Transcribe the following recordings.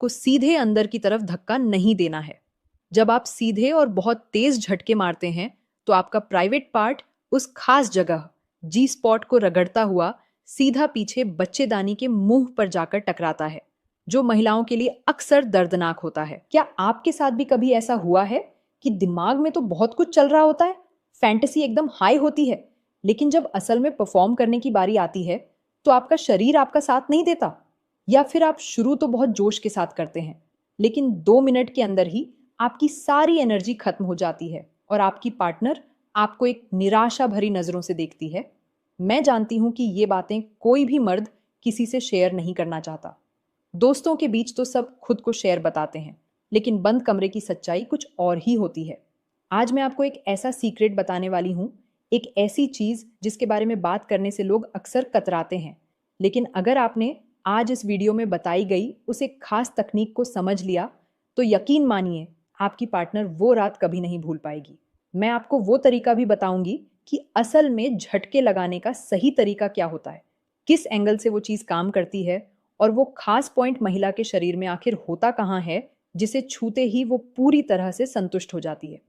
को सीधे अंदर की तरफ धक्का नहीं देना है। जब आप सीधे और बहुत तेज झटके मारते हैं तो आपका प्राइवेट पार्ट उस खास जगह जी स्पॉट को रगड़ता हुआ सीधा पीछे बच्चेदानी के मुंह पर जाकर टकराता है, जो महिलाओं के लिए अक्सर दर्दनाक होता है। क्या आपके साथ भी कभी ऐसा हुआ है कि दिमाग में तो बहुत कुछ चल रहा होता है, फैंटेसी एकदम हाई होती है, लेकिन जब असल में परफॉर्म करने की बारी आती है तो आपका शरीर आपका साथ नहीं देता? या फिर आप शुरू तो बहुत जोश के साथ करते हैं, लेकिन 2 मिनट के अंदर ही आपकी सारी एनर्जी खत्म हो जाती है और आपकी पार्टनर आपको एक निराशा भरी नजरों से देखती है? मैं जानती हूं कि ये बातें कोई भी मर्द किसी से शेयर नहीं करना चाहता। दोस्तों के बीच तो सब खुद को शेयर बताते हैं, लेकिन बंद कमरे की सच्चाई कुछ और ही होती है। आज मैं आपको एक ऐसा सीक्रेट बताने वाली हूँ, एक ऐसी चीज जिसके बारे में बात करने से लोग अक्सर कतराते हैं, लेकिन अगर आपने आज इस वीडियो में बताई गई उस एक खास तकनीक को समझ लिया तो यकीन मानिए आपकी पार्टनर वो रात कभी नहीं भूल पाएगी। मैं आपको वो तरीका भी बताऊंगी कि असल में झटके लगाने का सही तरीका क्या होता है, किस एंगल से वो चीज काम करती है और वो खास पॉइंट महिला के शरीर में आखिर होता कहाँ है जिसे छूते ही वो पूरी तरह से संतुष्ट हो जाती है।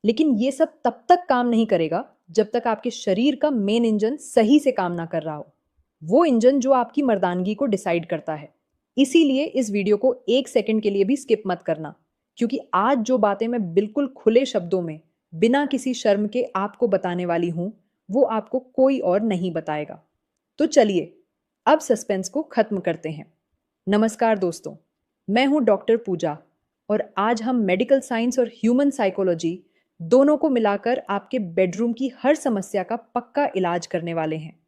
लेकिन ये सब तब तक काम नहीं करेगा जब तक आपके शरीर का मेन इंजन सही से काम ना कर रहा हो, वो इंजन जो आपकी मर्दानगी को डिसाइड करता है। इसीलिए इस वीडियो को 1 सेकंड के लिए भी स्किप मत करना, क्योंकि आज जो बातें मैं बिल्कुल खुले शब्दों में बिना किसी शर्म के आपको बताने वाली हूं, वो आपको कोई और नहीं बताएगा। तो चलिए अब सस्पेंस को खत्म करते हैं। नमस्कार दोस्तों, मैं हूं डॉक्टर पूजा और आज हम मेडिकल साइंस और ह्यूमन साइकोलॉजी दोनों को मिलाकर आपके बेडरूम की हर समस्या का पक्का इलाज करने वाले हैं।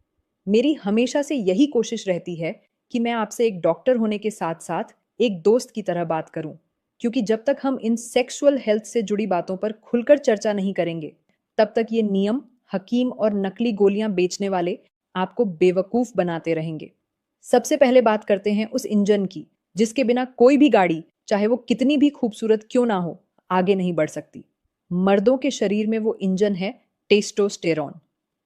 मेरी हमेशा से यही कोशिश रहती है कि मैं आपसे एक डॉक्टर होने के साथ साथ एक दोस्त की तरह बात करूं, क्योंकि जब तक हम इन सेक्सुअल हेल्थ से जुड़ी बातों पर खुलकर चर्चा नहीं करेंगे, तब तक ये नियम, हकीम और नकली गोलियां बेचने वाले आपको बेवकूफ बनाते रहेंगे। सबसे पहले बात करते हैं उस इंजन की जिसके बिना कोई भी गाड़ी, चाहे वो कितनी भी खूबसूरत क्यों ना हो, आगे नहीं बढ़ सकती। मर्दों के शरीर में वो इंजन है टेस्टोस्टेरोन।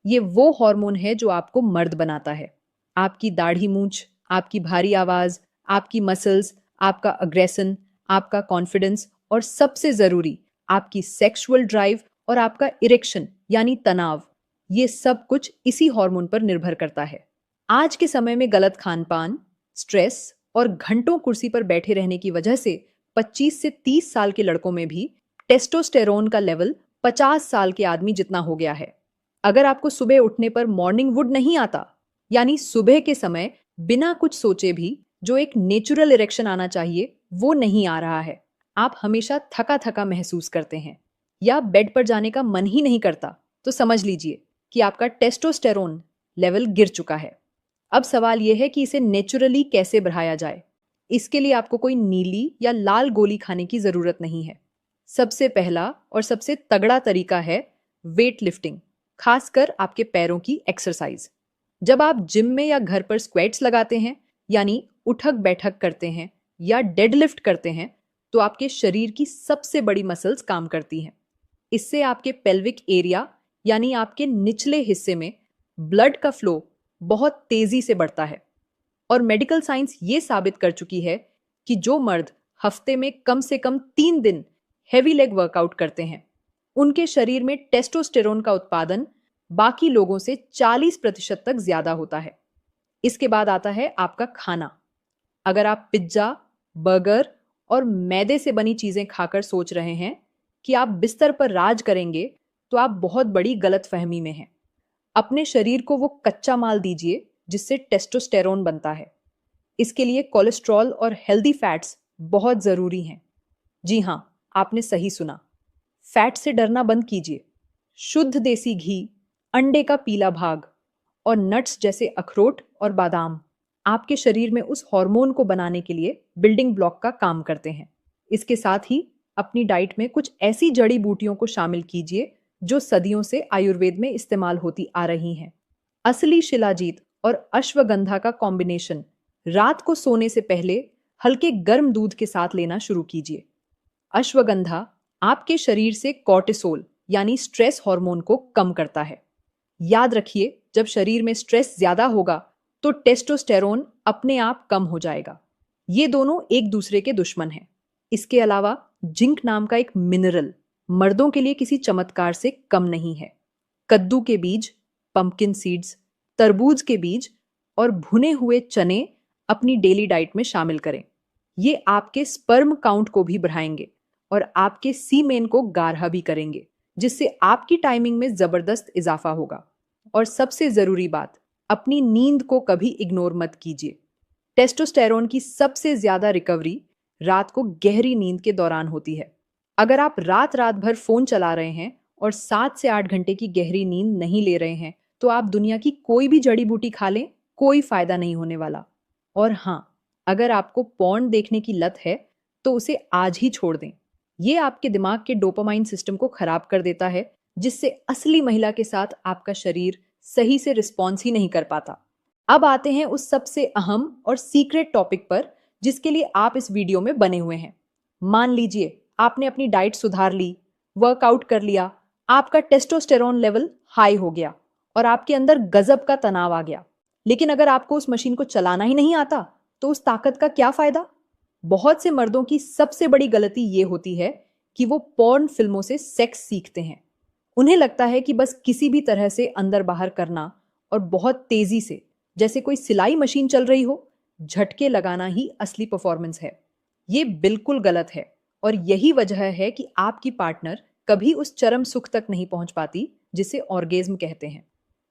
ये वो हार्मोन है जो आपको मर्द बनाता है। आपकी दाढ़ी मूंछ, आपकी भारी आवाज, आपकी मसल्स, आपका अग्रेशन, आपका कॉन्फिडेंस और सबसे जरूरी आपकी सेक्सुअल ड्राइव और आपका इरेक्शन यानी तनाव, ये सब कुछ इसी हार्मोन पर निर्भर करता है। आज के समय में गलत खान-पान, स्ट्रेस और घंटों कुर्सी पर बैठे रहने की वजह से 25 से 30 साल के लड़कों में भी टेस्टोस्टेरोन का लेवल 50 साल के आदमी जितना हो गया है। अगर आपको सुबह उठने पर मॉर्निंग वुड नहीं आता, यानी सुबह के समय बिना कुछ सोचे भी जो एक नेचुरल इरेक्शन आना चाहिए वो नहीं आ रहा है, आप हमेशा थका थका महसूस करते हैं या बेड पर जाने का मन ही नहीं करता, तो समझ लीजिए कि आपका टेस्टोस्टेरोन लेवल गिर चुका है। अब सवाल यह है कि इसे नेचुरली कैसे बढ़ाया जाए। इसके लिए आपको कोई नीली या लाल गोली खाने की जरूरत नहीं है। सबसे पहला और सबसे तगड़ा तरीका है वेट लिफ्टिंग, खासकर आपके पैरों की एक्सरसाइज। जब आप जिम में या घर पर स्क्वैट्स लगाते हैं, यानी उठक बैठक करते हैं या डेडलिफ्ट करते हैं, तो आपके शरीर की सबसे बड़ी मसल्स काम करती हैं। इससे आपके पेल्विक एरिया यानी आपके निचले हिस्से में ब्लड का फ्लो बहुत तेजी से बढ़ता है। और मेडिकल साइंस ये साबित कर चुकी है कि जो मर्द हफ्ते में कम से कम 3 दिन हैवी लेग वर्कआउट करते हैं, उनके शरीर में टेस्टोस्टेरोन का उत्पादन बाकी लोगों से 40% तक ज्यादा होता है। इसके बाद आता है आपका खाना। अगर आप पिज्जा, बर्गर और मैदे से बनी चीजें खाकर सोच रहे हैं कि आप बिस्तर पर राज करेंगे, तो आप बहुत बड़ी गलतफहमी में हैं। अपने शरीर को वो कच्चा माल दीजिए जिससे टेस्टोस्टेरोन बनता है। इसके लिए कोलेस्ट्रॉल और हेल्दी फैट्स बहुत जरूरी हैं। जी हाँ, आपने सही सुना, फैट से डरना बंद कीजिए। शुद्ध देसी घी, अंडे का पीला भाग और नट्स जैसे अखरोट और बादाम आपके शरीर में उस हार्मोन को बनाने के लिए बिल्डिंग ब्लॉक का काम करते हैं। इसके साथ ही अपनी डाइट में कुछ ऐसी जड़ी बूटियों को शामिल कीजिए जो सदियों से आयुर्वेद में इस्तेमाल होती आ रही हैं। असली शिलाजीत और अश्वगंधा का कॉम्बिनेशन रात को सोने से पहले हल्के गर्म दूध के साथ लेना शुरू कीजिए। अश्वगंधा आपके शरीर से कॉर्टिसोल यानी स्ट्रेस हार्मोन को कम करता है। याद रखिए, जब शरीर में स्ट्रेस ज्यादा होगा तो टेस्टोस्टेरोन अपने आप कम हो जाएगा। ये दोनों एक दूसरे के दुश्मन हैं। इसके अलावा जिंक नाम का एक मिनरल मर्दों के लिए किसी चमत्कार से कम नहीं है। कद्दू के बीज, पंपकिन सीड्स, तरबूज के बीज और भुने हुए चने अपनी डेली डाइट में शामिल करें। ये आपके स्पर्म काउंट को भी बढ़ाएंगे और आपके सीमेन को गाढ़ा भी करेंगे, जिससे आपकी टाइमिंग में जबरदस्त इजाफा होगा। और सबसे जरूरी बात, अपनी नींद को कभी इग्नोर मत कीजिए। टेस्टोस्टेरोन की सबसे ज्यादा रिकवरी रात को गहरी नींद के दौरान होती है। अगर आप रात रात भर फोन चला रहे हैं और 7 से 8 घंटे की गहरी नींद नहीं ले रहे हैं, तो आप दुनिया की कोई भी जड़ी बूटी खा लें, कोई फायदा नहीं होने वाला। और हाँ, अगर आपको पॉर्न देखने की लत है तो उसे आज ही छोड़ दें। ये आपके दिमाग के डोपामाइन सिस्टम को खराब कर देता है, जिससे असली महिला के साथ आपका शरीर सही से रिस्पॉन्स ही नहीं कर पाता। अब आते हैं उस सबसे अहम और सीक्रेट टॉपिक पर जिसके लिए आप इस वीडियो में बने हुए हैं। मान लीजिए आपने अपनी डाइट सुधार ली, वर्कआउट कर लिया, आपका टेस्टोस्टेरोन लेवल हाई हो गया और आपके अंदर गजब का तनाव आ गया। लेकिन अगर आपको उस मशीन को चलाना ही नहीं आता तो उस ताकत का क्या फायदा? बहुत से मर्दों की सबसे बड़ी गलती ये होती है कि वो पॉर्न फिल्मों से सेक्स सीखते हैं। उन्हें लगता है कि बस किसी भी तरह से अंदर बाहर करना और बहुत तेजी से, जैसे कोई सिलाई मशीन चल रही हो, झटके लगाना ही असली परफॉर्मेंस है। ये बिल्कुल गलत है और यही वजह है कि आपकी पार्टनर कभी उस चरम सुख तक नहीं पहुंच पाती जिसे ऑर्गेज्म कहते हैं।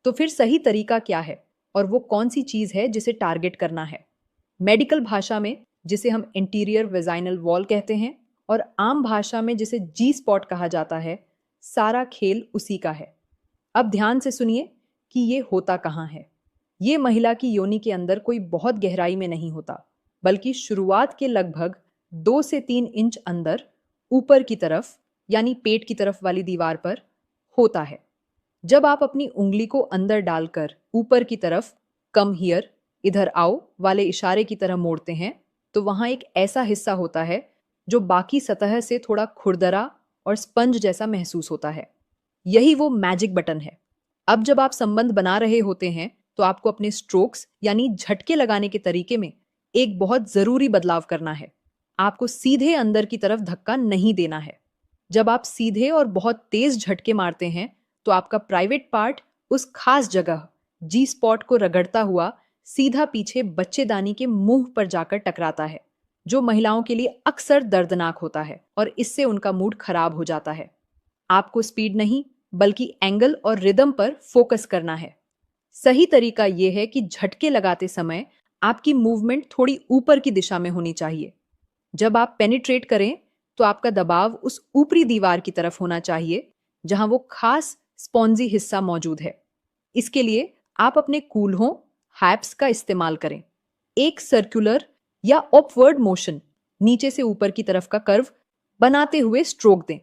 तो फिर सही तरीका क्या है और वो कौन सी चीज है जिसे टारगेट करना है? मेडिकल भाषा में जिसे हम इंटीरियर वेजाइनल वॉल कहते हैं और आम भाषा में जिसे जी स्पॉट कहा जाता है, सारा खेल उसी का है। अब ध्यान से सुनिए कि ये होता कहाँ है। ये महिला की योनि के अंदर कोई बहुत गहराई में नहीं होता, बल्कि शुरुआत के लगभग 2 से 3 इंच अंदर ऊपर की तरफ, यानी पेट की तरफ वाली दीवार पर होता है। जब आप अपनी उंगली को अंदर डालकर ऊपर की तरफ कम हियर, इधर आओ वाले इशारे की तरह मोड़ते हैं, तो वहां एक ऐसा हिस्सा होता है जो बाकी सतह से थोड़ा खुरदरा और स्पंज जैसा महसूस होता है। यही वो मैजिक बटन है। अब जब आप संबंध बना रहे होते हैं तो आपको अपने स्ट्रोक्स यानी झटके लगाने के तरीके में एक बहुत जरूरी बदलाव करना है। आपको सीधे अंदर की तरफ धक्का नहीं देना है। जब आप सीधे और बहुत तेज झटके मारते हैं तो आपका प्राइवेट पार्ट उस खास जगह जी स्पॉट को रगड़ता हुआ सीधा पीछे बच्चेदानी के मुंह पर जाकर टकराता है, जो महिलाओं के लिए अक्सर दर्दनाक होता है और इससे उनका मूड खराब हो जाता है। आपको स्पीड नहीं बल्कि एंगल और रिदम पर फोकस करना है। सही तरीका यह है कि झटके लगाते समय आपकी मूवमेंट थोड़ी ऊपर की दिशा में होनी चाहिए। जब आप पेनिट्रेट करें तो आपका दबाव उस ऊपरी दीवार की तरफ होना चाहिए जहां वो खास स्पॉन्जी हिस्सा मौजूद है। इसके लिए आप अपने कूल्हों हैप्स का इस्तेमाल करें। एक सर्कुलर या अपवर्ड मोशन, नीचे से ऊपर की तरफ का कर्व बनाते हुए स्ट्रोक दें।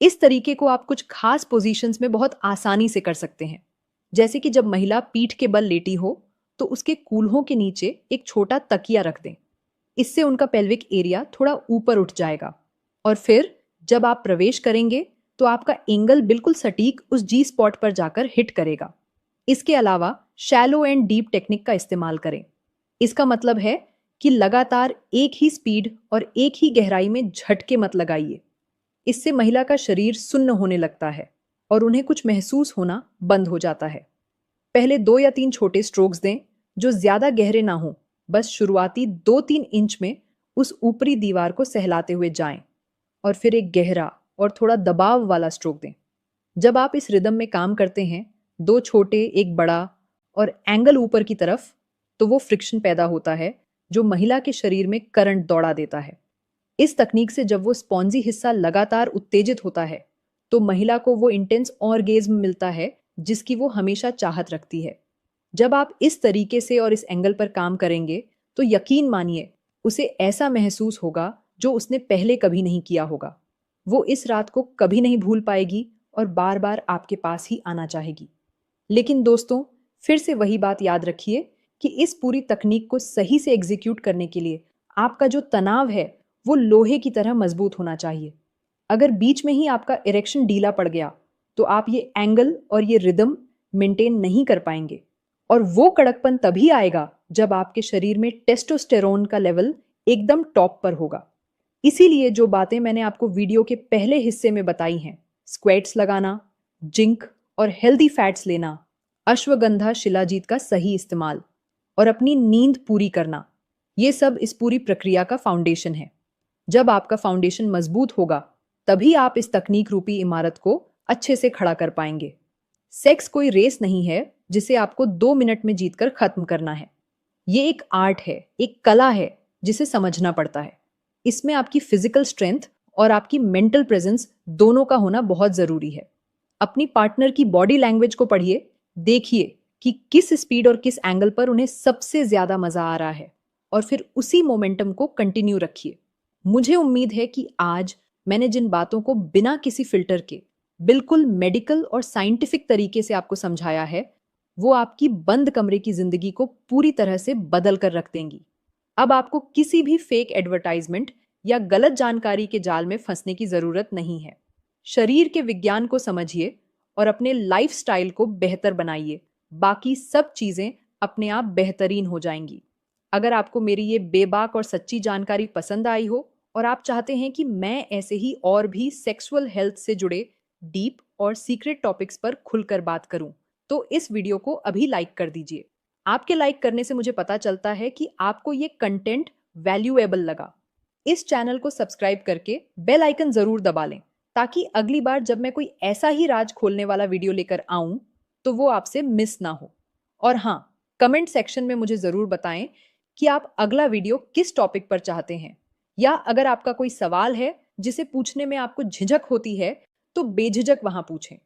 इस तरीके को आप कुछ खास पोजीशंस में बहुत आसानी से कर सकते हैं, जैसे कि जब महिला पीठ के बल लेटी हो तो उसके कूल्हों के नीचे एक छोटा तकिया रख दें। इससे उनका पेल्विक एरिया थोड़ा ऊपर उठ जाएगा और फिर जब आप प्रवेश करेंगे तो आपका एंगल बिल्कुल सटीक उस जी स्पॉट पर जाकर हिट करेगा। इसके अलावा शैलो एंड डीप टेक्निक का इस्तेमाल करें। इसका मतलब है कि लगातार एक ही स्पीड और एक ही गहराई में झटके मत लगाइए। इससे महिला का शरीर सुन्न होने लगता है और उन्हें कुछ महसूस होना बंद हो जाता है। पहले 2 या 3 छोटे स्ट्रोक्स दें जो ज्यादा गहरे ना हो, बस शुरुआती 2-3 इंच में उस ऊपरी दीवार को सहलाते हुए जाएं और फिर एक गहरा और थोड़ा दबाव वाला स्ट्रोक दें। जब आप इस रिदम में काम करते हैं, 2 छोटे एक बड़ा और एंगल ऊपर की तरफ, तो वो फ्रिक्शन पैदा होता है जो महिला के शरीर में करंट दौड़ा देता है। इस तकनीक से जब वो स्पॉन्जी हिस्सा लगातार उत्तेजित होता है तो महिला को वो इंटेंस ऑर्गेज्म मिलता है जिसकी वो हमेशा चाहत रखती है। जब आप इस तरीके से और इस एंगल पर काम करेंगे तो यकीन मानिए उसे ऐसा महसूस होगा जो उसने पहले कभी नहीं किया होगा। वो इस रात को कभी नहीं भूल पाएगी और बार बार आपके पास ही आना चाहेगी। लेकिन दोस्तों, फिर से वही बात याद रखिए कि इस पूरी तकनीक को सही से एग्जीक्यूट करने के लिए आपका जो तनाव है वो लोहे की तरह मजबूत होना चाहिए। अगर बीच में ही आपका इरेक्शन ढीला पड़ गया तो आप ये एंगल और ये रिदम मेंटेन नहीं कर पाएंगे। और वो कड़कपन तभी आएगा जब आपके शरीर में टेस्टोस्टेरोन का लेवल एकदम टॉप पर होगा। इसीलिए जो बातें मैंने आपको वीडियो के पहले हिस्से में बताई हैं, स्क्वेट्स लगाना, जिंक और हेल्दी फैट्स लेना, अश्वगंधा शिलाजीत का सही इस्तेमाल और अपनी नींद पूरी करना, ये सब इस पूरी प्रक्रिया का फाउंडेशन है। जब आपका फाउंडेशन मजबूत होगा, तभी आप इस तकनीक रूपी इमारत को अच्छे से खड़ा कर पाएंगे। सेक्स कोई रेस नहीं है जिसे आपको 2 मिनट में जीतकर खत्म करना है। ये एक आर्ट है, एक कला है जिसे समझना पड़ता है। इसमें आपकी फिजिकल स्ट्रेंथ और आपकी मेंटल प्रेजेंस दोनों का होना बहुत जरूरी है। अपनी पार्टनर की बॉडी लैंग्वेज को पढ़िए, देखिए कि किस स्पीड और किस एंगल पर उन्हें सबसे ज्यादा मजा आ रहा है, और फिर उसी मोमेंटम को कंटिन्यू रखिए। मुझे उम्मीद है कि आज मैंने जिन बातों को बिना किसी फिल्टर के बिल्कुल मेडिकल और साइंटिफिक तरीके से आपको समझाया है, वो आपकी बंद कमरे की जिंदगी को पूरी तरह से बदल कर रख देंगी। अब आपको किसी भी फेक एडवर्टाइजमेंट या गलत जानकारी के जाल में फंसने की जरूरत नहीं है। शरीर के विज्ञान को समझिए और अपने लाइफस्टाइल को बेहतर बनाइए। बाकी सब चीजें अपने आप बेहतरीन हो जाएंगी। अगर आपको मेरी ये बेबाक और सच्ची जानकारी पसंद आई हो और आप चाहते हैं कि मैं ऐसे ही और भी सेक्सुअल हेल्थ से जुड़े डीप और सीक्रेट टॉपिक्स पर खुलकर बात करूं, तो इस वीडियो को अभी लाइक कर दीजिए। आपके लाइक करने से मुझे पता चलता है कि आपको ये कंटेंट वैल्यूएबल लगा। इस चैनल को सब्सक्राइब करके बेल आइकन जरूर दबा लें, ताकि अगली बार जब मैं कोई ऐसा ही राज खोलने वाला वीडियो लेकर आऊं, तो वो आपसे मिस ना हो। और हाँ, कमेंट सेक्शन में मुझे जरूर बताएं कि आप अगला वीडियो किस टॉपिक पर चाहते हैं, या अगर आपका कोई सवाल है जिसे पूछने में आपको झिझक होती है, तो बेझिझक वहां पूछें।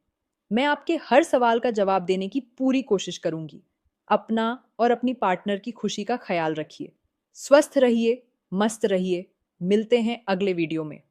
मैं आपके हर सवाल का जवाब देने की पूरी कोशिश करूंगी। अपना और अपनी पार्टनर की खुशी का ख्याल रखिए। स्वस्थ रहिए, मस्त रहिए। मिलते हैं अगले वीडियो में।